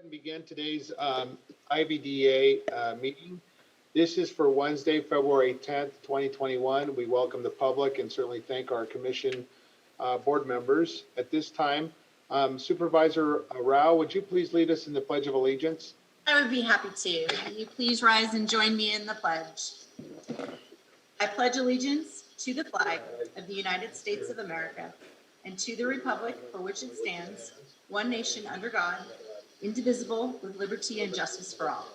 And begin today's IVDA meeting. This is for Wednesday, February 10th, 2021. We welcome the public and certainly thank our commission board members. At this time, Supervisor Rao, would you please lead us in the Pledge of Allegiance? I would be happy to. Will you please rise and join me in the pledge? I pledge allegiance to the flag of the United States of America and to the republic for which it stands, one nation under God, indivisible, with liberty and justice for all.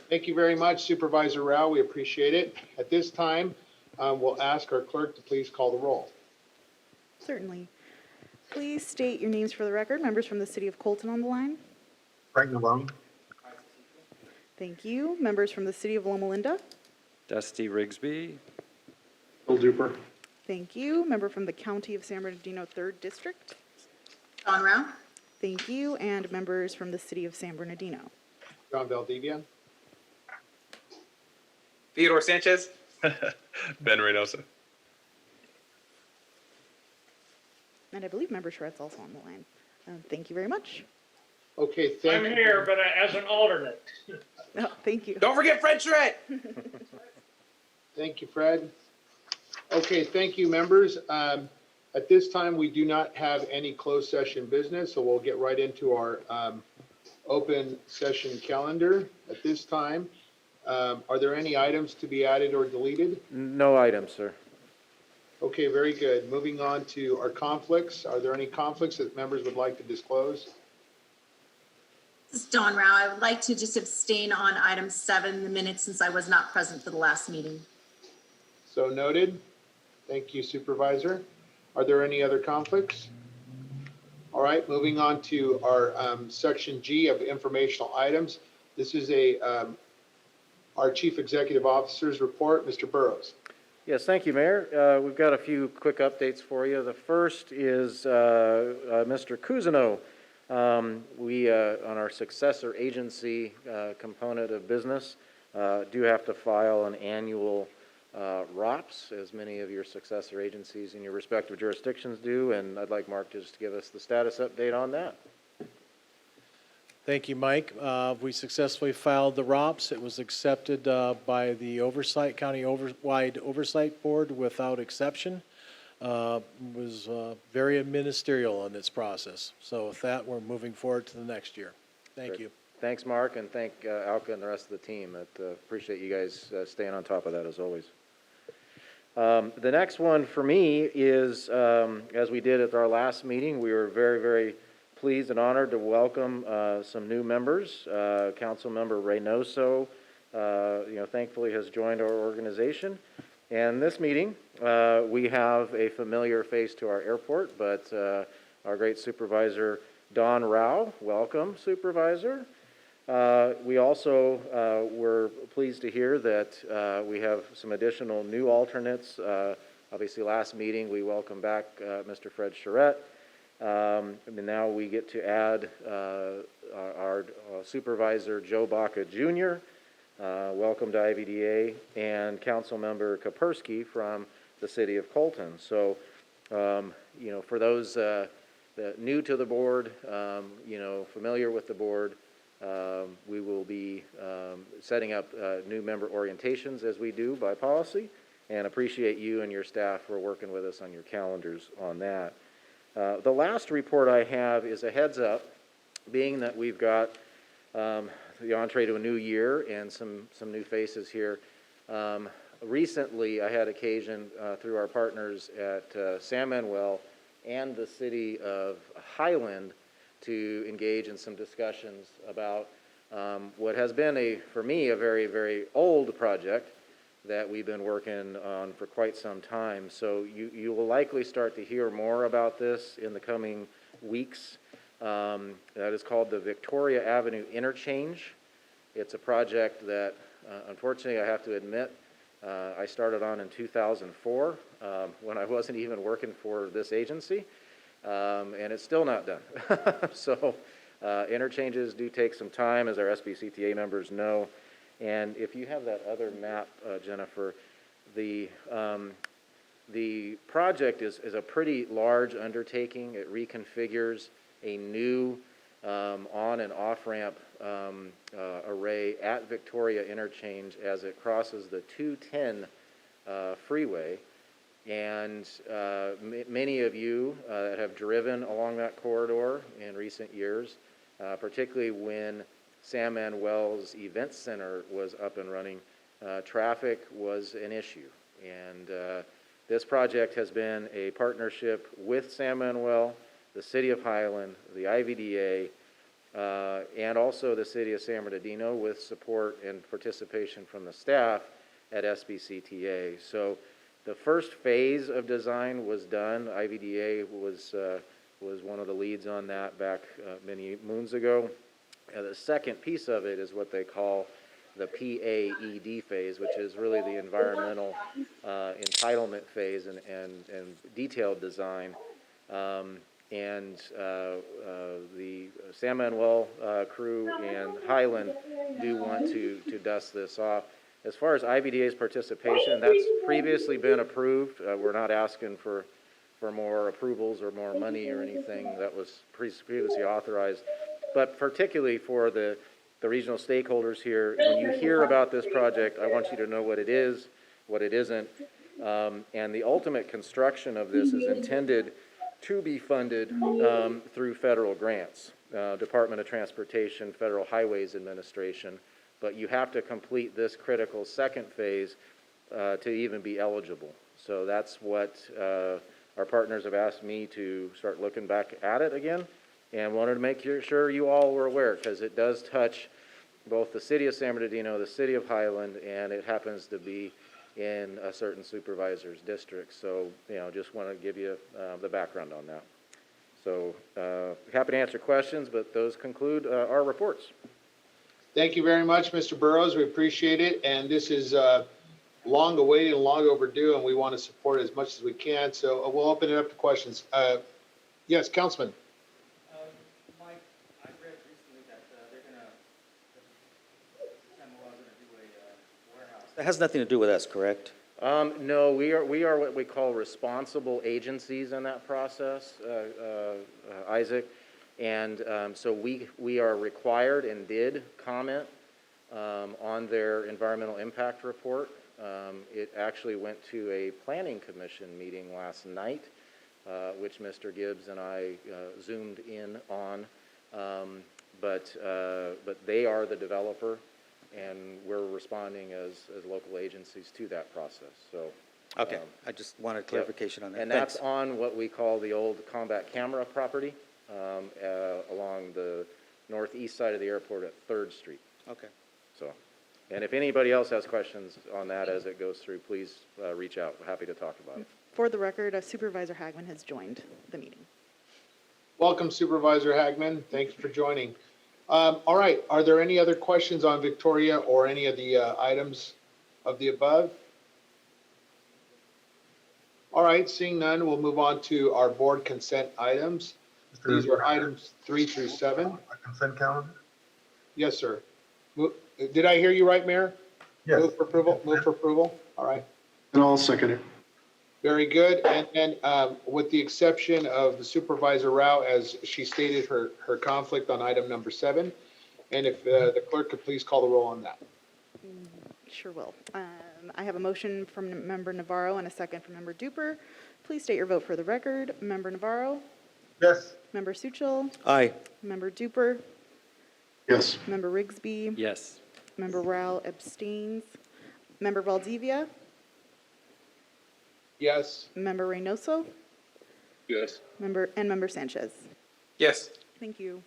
Thank you very much, Supervisor Rao. We appreciate it. At this time, we'll ask our clerk to please call the roll. Certainly. Please state your names for the record. Members from the City of Colton on the line. Frank Malone. Thank you. Members from the City of Loma Linda. Dusty Rigsby. Bill Duper. Thank you. Member from the County of San Bernardino 3rd District. Don Rao. Thank you. And members from the City of San Bernardino. John Valdivia. Theodore Sanchez. Ben Reynosa. And I believe Member Shred's also on the line. Thank you very much. Okay, thank you. I'm here, but as an alternate. Oh, thank you. Don't forget Fred Shred. Thank you, Fred. Okay, thank you, members. At this time, we do not have any closed session business, so we'll get right into our open session calendar. At this time, are there any items to be added or deleted? No items, sir. Okay, very good. Moving on to our conflicts. Are there any conflicts that members would like to disclose? This is Don Rao. I would like to just abstain on item 7 in the minutes since I was not present for the last meeting. So noted. Thank you, Supervisor. Are there any other conflicts? All right, moving on to our section G of informational items. This is our Chief Executive Officer's report. Mr. Burrows. Yes, thank you, Mayor. We've got a few quick updates for you. The first is Mr. Cousineau. We, on our successor agency component of business, do have to file an annual ROPS, as many of your successor agencies in your respective jurisdictions do, and I'd like Mark just to give us the status update on that. Thank you, Mike. We successfully filed the ROPS. It was accepted by the County-wide Oversight Board without exception. Was very ministerial in its process. So with that, we're moving forward to the next year. Thank you. Thanks, Mark, and thank Alka and the rest of the team. Appreciate you guys staying on top of that as always. The next one for me is, as we did at our last meeting, we were very, very pleased and honored to welcome some new members. Council Member Reynoso, thankfully has joined our organization. And this meeting, we have a familiar face to our airport, but our great Supervisor Don Rao. Welcome, Supervisor. We also were pleased to hear that we have some additional new alternates. Obviously, last meeting we welcomed back Mr. Fred Charette. And now we get to add our Supervisor Joe Baca Jr. Welcome to IVDA, and Council Member Kapersky from the City of Colton. So, for those that new to the board, familiar with the board, we will be setting up new member orientations as we do by policy, and appreciate you and your staff for working with us on your calendars on that. The last report I have is a heads up, being that we've got the entree to a new year and some new faces here. Recently, I had occasion through our partners at San Manuel and the city of Highland to engage in some discussions about what has been for me, a very, very old project that we've been working on for quite some time. So you will likely start to hear more about this in the coming weeks. That is called the Victoria Avenue Interchange. It's a project that, unfortunately, I have to admit, I started on in 2004 when I wasn't even working for this agency, and it's still not done. So interchanges do take some time, as our SBCTA members know. And if you have that other map, Jennifer, the The project is a pretty large undertaking. It reconfigures a new on and off ramp array at Victoria Interchange as it crosses the 210 freeway. And many of you that have driven along that corridor in recent years, particularly when San Manuel's Event Center was up and running, traffic was an issue. And this project has been a partnership with San Manuel, the City of Highland, the IVDA, and also the City of San Bernardino with support and participation from the staff at SBCTA. So the first phase of design was done. IVDA was one of the leads on that back many moons ago. And the second piece of it is what they call the PAED phase, which is really the environmental entitlement phase and detailed design. And the San Manuel crew and Highland do want to dust this off. As far as IVDA's participation, that's previously been approved. We're not asking for more approvals or more money or anything. That was previously authorized. But particularly for the regional stakeholders here, when you hear about this project, I want you to know what it is, what it isn't. And the ultimate construction of this is intended to be funded through federal grants, Department of Transportation, Federal Highways Administration. But you have to complete this critical second phase to even be eligible. So that's what our partners have asked me to start looking back at it again, and wanted to make sure you all were aware, because it does touch both the City of San Bernardino, the City of Highland, and it happens to be in a certain supervisor's district. So, just want to give you the background on that. So, happy to answer questions, but those conclude our reports. Thank you very much, Mr. Burrows. We appreciate it. And this is long awaited and long overdue, and we want to support it as much as we can. So we'll open it up to questions. Yes, Councilman. Mike, I read recently that they're gonna do a warehouse. That has nothing to do with us, correct? No, we are what we call responsible agencies in that process, Isaac. And so we are required and did comment on their environmental impact report. It actually went to a planning commission meeting last night, which Mr. Gibbs and I zoomed in on. But they are the developer, and we're responding as local agencies to that process. So. Okay, I just wanted clarification on that. And Thanks. that's on what we call the old combat camera property along the northeast side of the airport at 3rd Street. Okay. So, and if anybody else has questions on that as it goes through, please reach out. We're happy to talk about it. For the record, Supervisor Hagman has joined the meeting. Welcome, Supervisor Hagman. Thank you for joining. All right, are there any other questions on Victoria or any of the items of the above? All right, seeing none, we'll move on to our board consent items. These are items 3 through 7. A consent calendar? Yes, sir. Did I hear you right, Mayor? Yes. Move for approval? Move for approval? All right. And I'll second it. Very good. And then with the exception of Supervisor Rao, as she stated her conflict on item number 7. And if the clerk could please call the roll on that. Sure will. I have a motion from Member Navarro and a second from Member Duper. Please state your vote for the record. Member Navarro? Yes. Member Suchel? Aye. Member Duper? Yes. Member Rigsby? Yes. Member Rao abstains. Member Valdivia? Yes. Member Reynoso? Yes. Member Sanchez? Yes. Thank you.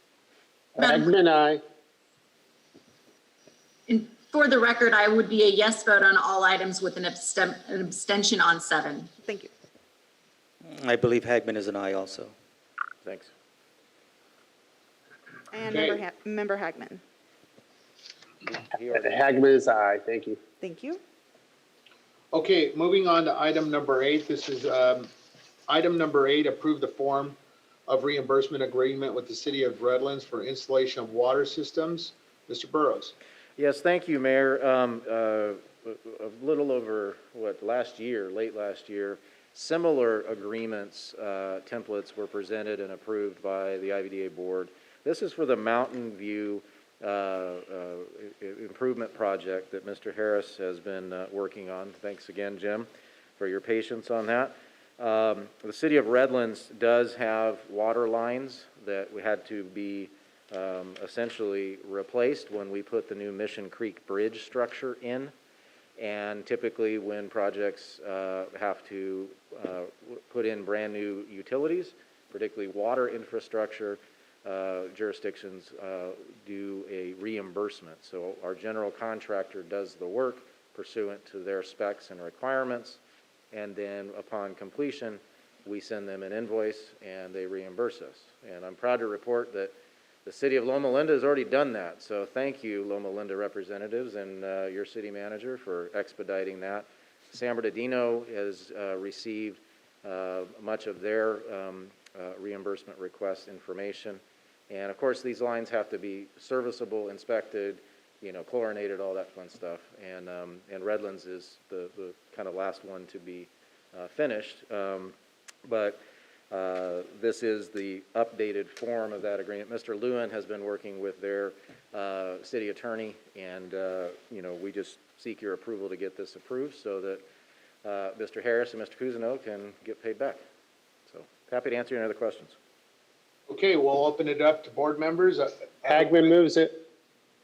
Madam- aye. And for the record, I would be a yes vote on all items with an abstention on 7. Thank you. I believe Hagman is an aye also. Thanks. And Okay. Member Hagman? Hagman is aye, thank you. Thank you. Okay, moving on to item number 8. This is item number 8, approve the form of reimbursement agreement with the city of Redlands for installation of water systems. Mr. Burrows. Yes, thank you, Mayor. A little over, late last year, Similar agreements, templates were presented and approved by the IVDA board. This is for the Mountain View improvement project that Mr. Harris has been working on. Thanks again, Jim, for your patience on that. The city of Redlands does have water lines that had to be essentially replaced when we put the new Mission Creek Bridge structure in. And typically when projects have to put in brand new utilities, particularly water infrastructure, jurisdictions do a reimbursement. So our general contractor does the work pursuant to their specs and requirements, and then upon completion, we send them an invoice and they reimburse us. And I'm proud to report that the city of Loma Linda has already done that. So thank you, Loma Linda representatives and your city manager for expediting that. San Bernardino has received much of their reimbursement request information. And of course, these lines have to be serviceable, inspected, chlorinated, all that fun stuff. And Redlands is the kind of last one to be finished. But this is the updated form of that agreement. Mr. Lewin has been working with their city attorney, and we just seek your approval to get this approved so that Mr. Harris and Mr. Cousineau can get paid back. So happy to answer any other questions. Okay, we'll open it up to board members. Hagman moves it.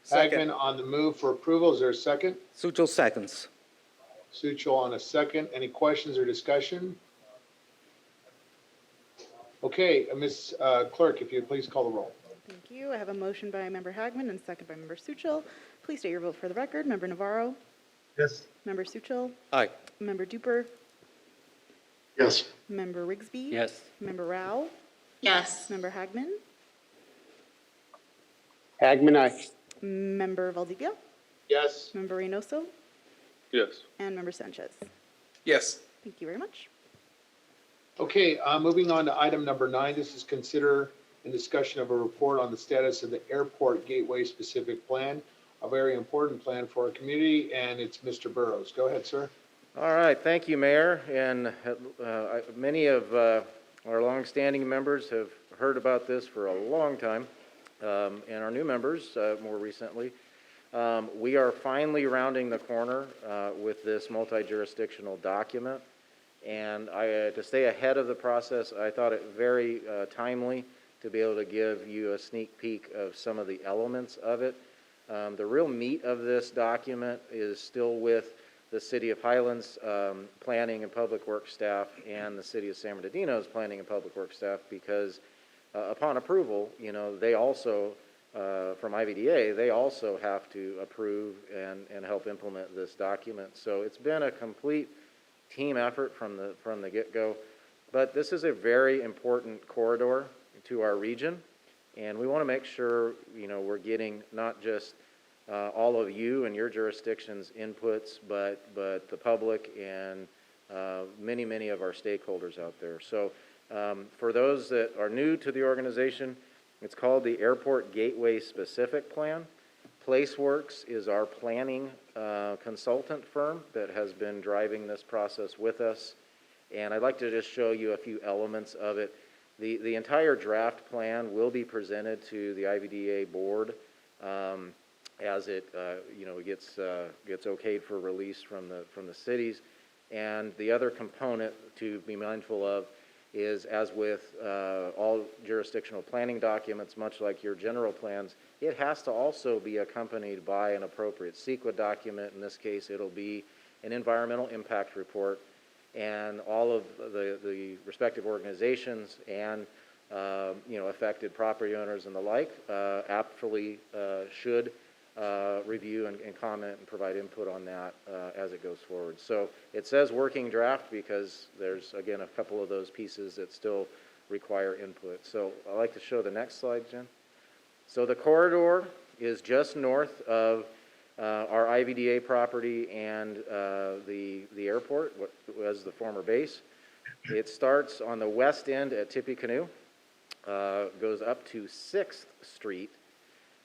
Hagman on the move for approval. Is there a second? Sucho seconds. Sucho on a second. Any questions or discussion? Okay, Ms. Clerk, if you'd please call the roll. Thank you. I have a motion by Member Hagman and a second by Member Suchil. Please state your vote for the record. Member Navarro? Yes. Member Suchil? Aye. Member Duper? Yes. Member Rigsby? Yes. Member Rao? Yes. Member Hagman? Hagman, aye. Member Valdivia? Yes. Member Reynoso? Yes. And Member Sanchez. Yes. Thank you very much. Okay, moving on to item number 9. This is consider and discussion of a report on the status of the airport gateway specific plan, a very important plan for our community, and it's Mr. Burrows. Go ahead, sir. All right, thank you, Mayor. And many of our longstanding members have heard about this for a long time, and our new members more recently. We are finally rounding the corner with this multi-jurisdictional document. And to stay ahead of the process, I thought it very timely to be able to give you a sneak peek of some of the elements of it. The real meat of this document is still with the City of Highlands Planning and Public Works staff and the City of San Bernardino's Planning and Public Works staff, because upon approval, they also, from IVDA, they also have to approve and help implement this document. So it's been a complete team effort from the get-go, but this is a very important corridor to our region, and we want to make sure we're getting not just all of you and your jurisdictions' inputs, but the public and many of our stakeholders out there. So for those that are new to the organization, it's called the Airport Gateway Specific Plan. PlaceWorks is our planning consultant firm that has been driving this process with us. And I'd like to just show you a few elements of it. The entire draft plan will be presented to the IVDA board as it gets okayed for release from the cities. And the other component to be mindful of is, as with all jurisdictional planning documents, much like your general plans, it has to also be accompanied by an appropriate CEQA document. In this case, it'll be an environmental impact report, and all of the respective organizations and affected property owners and the like aptly should review and comment and provide input on that as it goes forward. So it says working draft because there's, again, a couple of those pieces that still require input. So I'd like to show the next slide, Jen. So the corridor is just north of our IVDA property and the airport, what was the former base. It starts on the west end at Tippecanoe, goes up to 6th Street,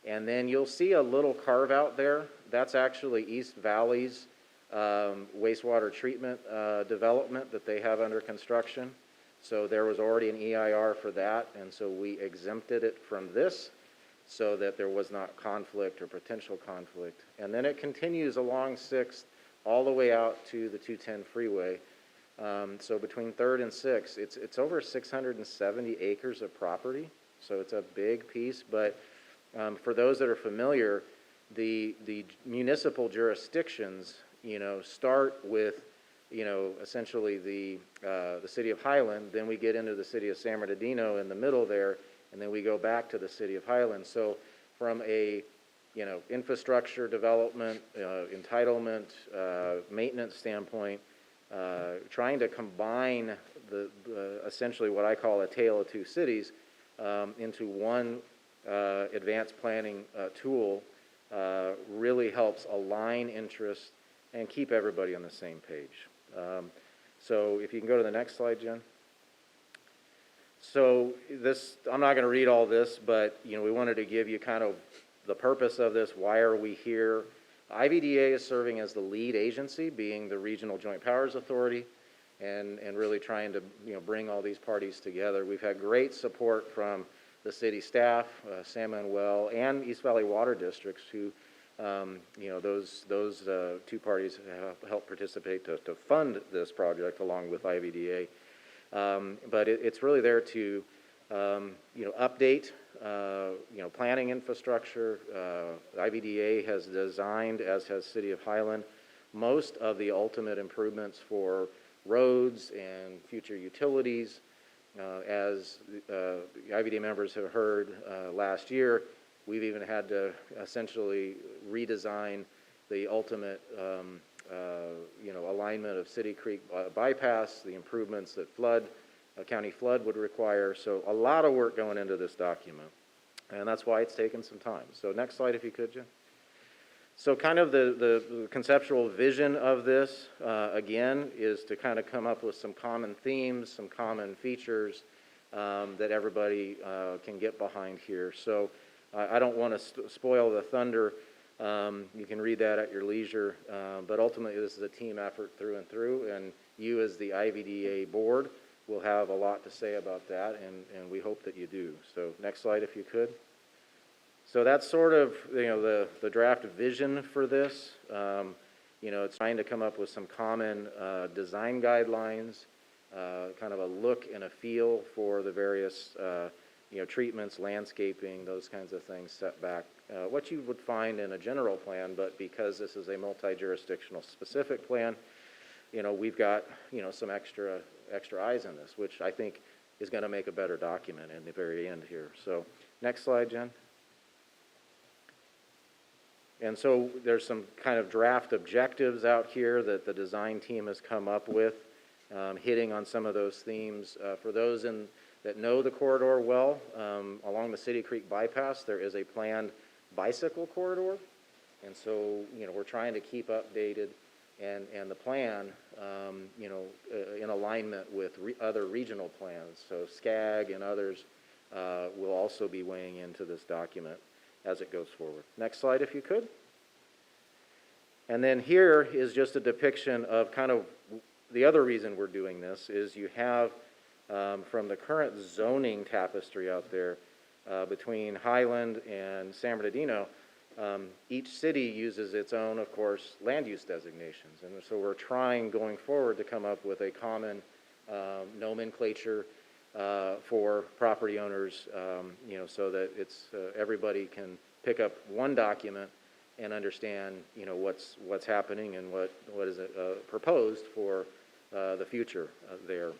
and then you'll see a little carve out there. That's actually East Valley's wastewater treatment development that they have under construction. So there was already an EIR for that, and so we exempted it from this so that there was not conflict or potential conflict. And then it continues along 6th all the way out to the 210 freeway. So between 3rd and 6th, it's over 670 acres of property, so it's a big piece. But for those that are familiar, the municipal jurisdictions, start with, essentially the city of Highland, then we get into the city of San Bernardino in the middle there, and then we go back to the city of Highland. So from a, infrastructure development, entitlement, maintenance standpoint, trying to combine the essentially what I call a tale of two cities into one advanced planning tool really helps align interests and keep everybody on the same page. So if you can go to the next slide, Jen. So this, I'm not going to read all this, but we wanted to give you kind of the purpose of this. Why are we here? IVDA is serving as the lead agency, being the Regional Joint Powers Authority, and really trying to bring all these parties together. We've had great support from the city staff, San Manuel, and East Valley Water Districts, who those two parties have helped participate to fund this project along with IVDA. But it's really there to update planning infrastructure. IVDA has designed, as has City of Highland, most of the ultimate improvements for roads and future utilities. As the IVDA members have heard last year, we've even had to essentially redesign the ultimate alignment of City Creek bypass, the improvements that county flood would require. So a lot of work going into this document, and that's why it's taken some time. So next slide, if you could, Jim. So kind of the conceptual vision of this, again, is to kind of come up with some common themes, some common features that everybody can get behind here. So I don't want to spoil the thunder. You can read that at your leisure, but ultimately this is a team effort through and through, and you as the IVDA board will have a lot to say about that, and we hope that you do. So next slide, if you could. So that's sort of the draft vision for this. It's trying to come up with some common design guidelines, kind of a look and a feel for the various treatments, landscaping, those kinds of things set back. What you would find in a general plan, but because this is a multi-jurisdictional specific plan, we've got some extra eyes in this, which I think is going to make a better document in the very end here. So next slide, Jen. And so there's some kind of draft objectives out here that the design team has come up with, hitting on some of those themes. For those that know the corridor well, along the City Creek bypass, there is a planned bicycle corridor. And so, we're trying to keep updated and the plan, in alignment with other regional plans. So SCAG and others will also be weighing into this document as it goes forward. Next slide, if you could. And then here is just a depiction of kind of the other reason we're doing this is you have from the current zoning tapestry out there between Highland and San Bernardino, each city uses its own, of course, land use designations. And so we're trying going forward to come up with a common nomenclature for property owners, so that it's everybody can pick up one document and understand, what's happening and what is proposed for the future there.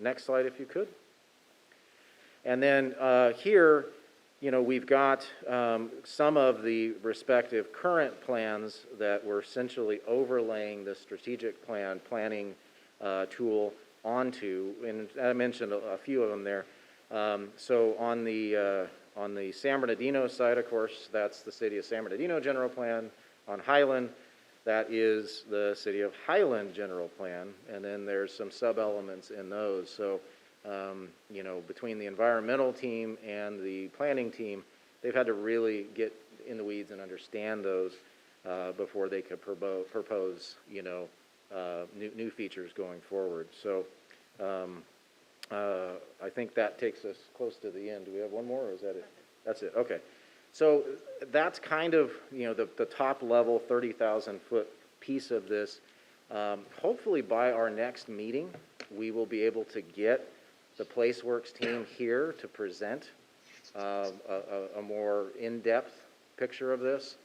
Next slide, if you could. And then here, we've got some of the respective current plans that we're essentially overlaying the strategic planning tool onto, and I mentioned a few of them there. So on the San Bernardino side, of course, that's the City of San Bernardino General Plan. On Highland, that is the City of Highland General Plan, and then there's some sub-elements in those. So, between the environmental team and the planning team, they've had to really get in the weeds and understand those. before they could propose, new features going forward. So I think that takes us close to the end. Do we have one more, or is that it? That's it, okay. So that's kind of, the top level 30,000-foot piece of this. Hopefully by our next meeting, we will be able to get the PlaceWorks team here to present a more in-depth picture of this.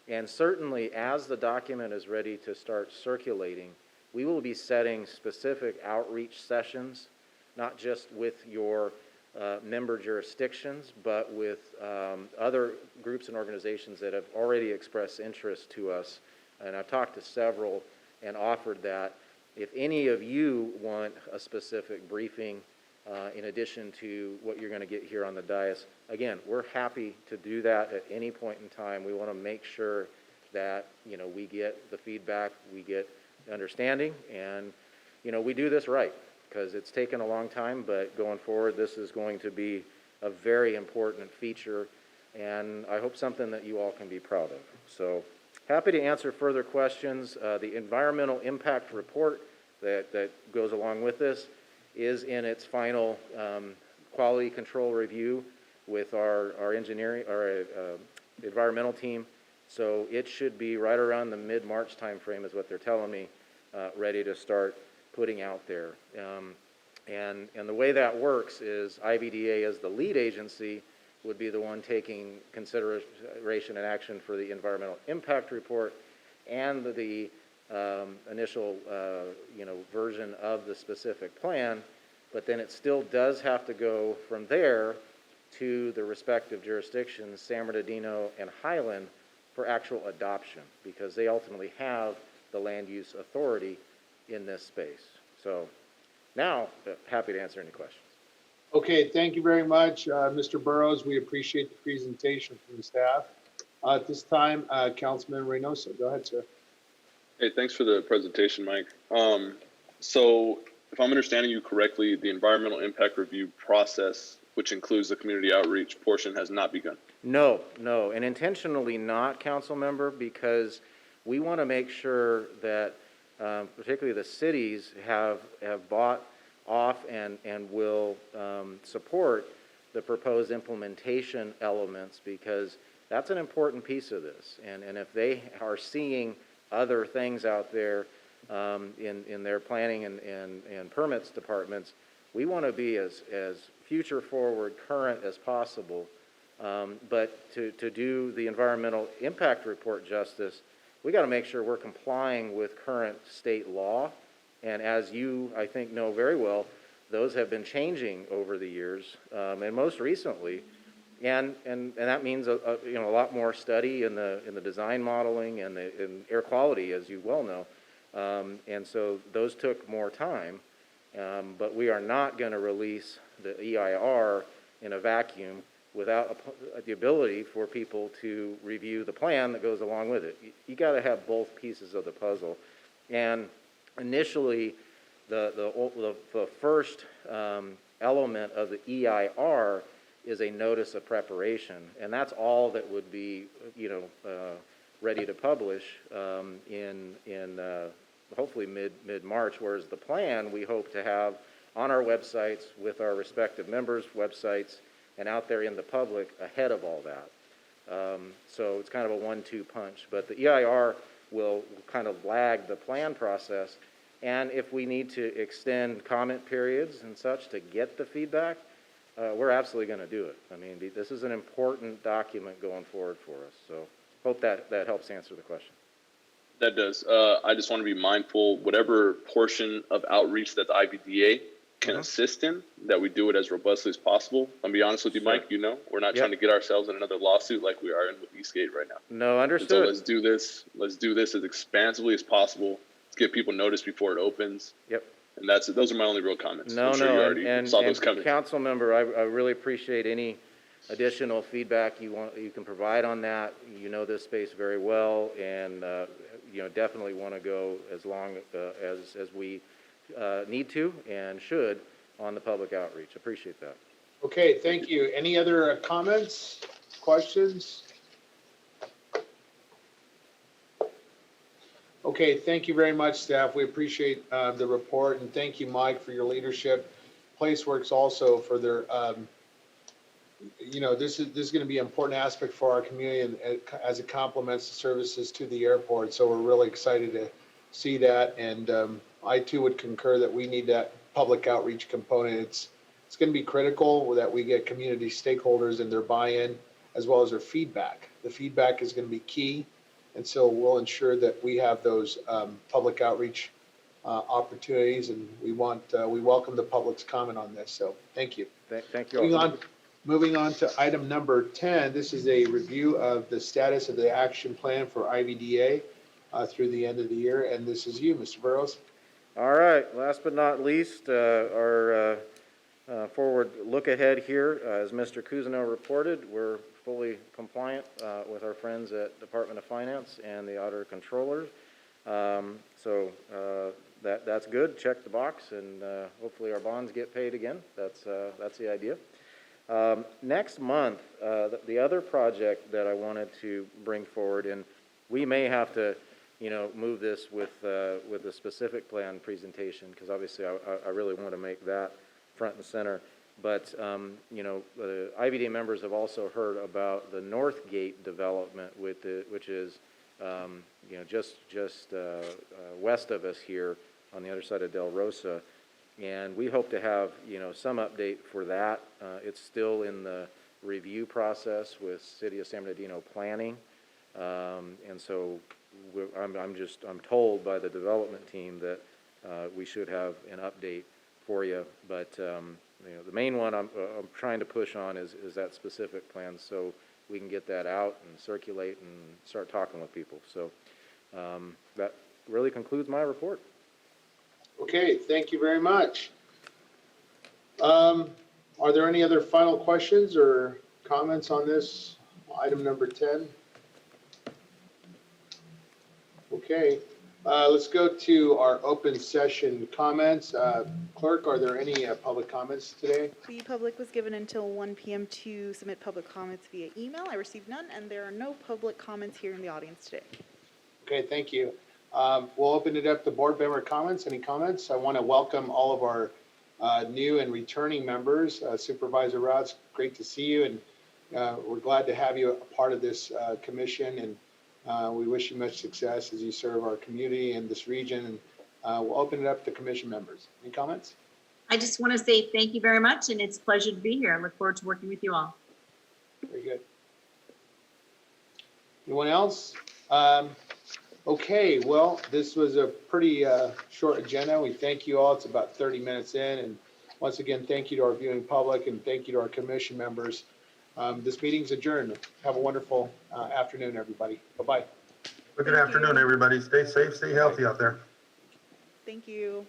And certainly as the document is ready to start circulating, we will be setting specific outreach sessions, not just with your member jurisdictions, but with other groups and organizations that have already expressed interest to us. And I've talked to several and offered that if any of you want a specific briefing in addition to what you're going to get here on the dais, again, we're happy to do that at any point in time. We want to make sure that, we get the feedback, we get the understanding, and, we do this right, because it's taken a long time, but going forward, this is going to be a very important feature, and I hope something that you all can be proud of. So happy to answer further questions. The environmental impact report that goes along with this is in its final quality control review with our engineering, our environmental team. So it should be right around the mid-March timeframe is what they're telling me, ready to start putting out there. And the way that works is IVDA as the lead agency would be the one taking consideration and action for the environmental impact report and the initial version of the specific plan, but then it still does have to go from there to the respective jurisdictions, San Bernardino and Highland, for actual adoption, because they ultimately have the land use authority in this space. So now, happy to answer any questions. Okay, thank you very much, Mr. Burrows. We appreciate the presentation from the staff. At this time, Councilman Reynoso, go ahead, sir. Hey, thanks for the presentation, Mike. So if I'm understanding you correctly, the environmental impact review process, which includes the community outreach portion, has not begun. No, and intentionally not, council member, because we want to make sure that particularly the cities have bought off and will support the proposed implementation elements, because that's an important piece of this. And if they are seeing other things out there in their planning and permits departments, we want to be as future forward current as possible. But to do the environmental impact report justice, we got to make sure we're complying with current state law. And as you, I think, know very well, those have been changing over the years, and most recently. And that means a lot more study in the design modeling and in air quality, as you well know. And so those took more time. But we are not going to release the EIR in a vacuum without the ability for people to review the plan that goes along with it. You got to have both pieces of the puzzle. And initially, the first element of the EIR is a notice of preparation, and that's all that would be, ready to publish in hopefully mid-March. Whereas the plan we hope to have on our websites with our respective members' websites and out there in the public ahead of all that. So it's kind of a 1-2 punch. But the EIR will kind of lag the plan process. And if we need to extend comment periods and such to get the feedback, we're absolutely going to do it. I mean, this is an important document going forward for us. So hope that helps answer the question. That does. I just want to be mindful, whatever portion of outreach that the IVDA can assist in, that we do it as robustly as possible. I'll be honest with you, Mike, we're not trying to get ourselves in another lawsuit like we are in with Eastgate right now. No, understood. So let's do this as expansively as possible. Let's give people notice before it opens. Yep. And those are my only real comments. No, I'm sure you already saw those coming. Council member, I really appreciate any additional feedback you can provide on that. You know this space very well, and definitely want to go as long as we need to and should on the public outreach. Appreciate that. Okay, thank you. Any other comments, questions? Okay, thank you very much, staff. We appreciate the report, and thank you, Mike, for your leadership. PlaceWorks also for their, this is going to be an important aspect for our community and as it complements the services to the airport. So we're really excited to see that, and I too would concur that we need that public outreach component. It's going to be critical that we get community stakeholders and their buy-in as well as their feedback. The feedback is going to be key. And so we'll ensure that we have those public outreach opportunities, and we welcome the public's comment on this. So thank you. Thank you all. Moving on to item number 10, this is a review of the status of the action plan for IVDA through the end of the year. And this is you, Mr. Burrows. All right, last but not least, our forward look ahead here. As Mr. Cousineau reported, we're fully compliant with our friends at Department of Finance and the Auditor Controller. So that's good. Check the box, and hopefully our bonds get paid again. That's the idea. Next month, the other project that I wanted to bring forward, and we may have to, move this with a specific plan presentation, because obviously I really want to make that front and center. But, the IVDA members have also heard about the North Gate development which is, just west of us here on the other side of Del Rosa. And we hope to have, some update for that. It's still in the review process with City of San Bernardino planning. And so I'm told by the development team that we should have an update for you. But, the main one I'm trying to push on is that specific plan, so we can get that out and circulate and start talking with people. So that really concludes my report. Okay, thank you very much. Are there any other final questions or comments on this item number 10? Okay, let's go to our open session comments. Clerk, are there any public comments today? The public was given until 1 p.m. to submit public comments via email. I received none, and there are no public comments here in the audience today. Okay, thank you. We'll open it up to board member comments. Any comments? I want to welcome all of our new and returning members. Supervisor Rouse, great to see you, and we're glad to have you a part of this commission, and we wish you much success as you serve our community and this region. And we'll open it up to commission members. Any comments? I just want to say thank you very much, and it's a pleasure to be here. I look forward to working with you all. Very good. Anyone else? Okay, well, this was a pretty short agenda. We thank you all. It's about 30 minutes in. And once again, thank you to our viewing public, and thank you to our commission members. This meeting's adjourned. Have a wonderful afternoon, everybody. Bye-bye. Good afternoon, everybody. Stay safe, stay healthy out there. Thank you.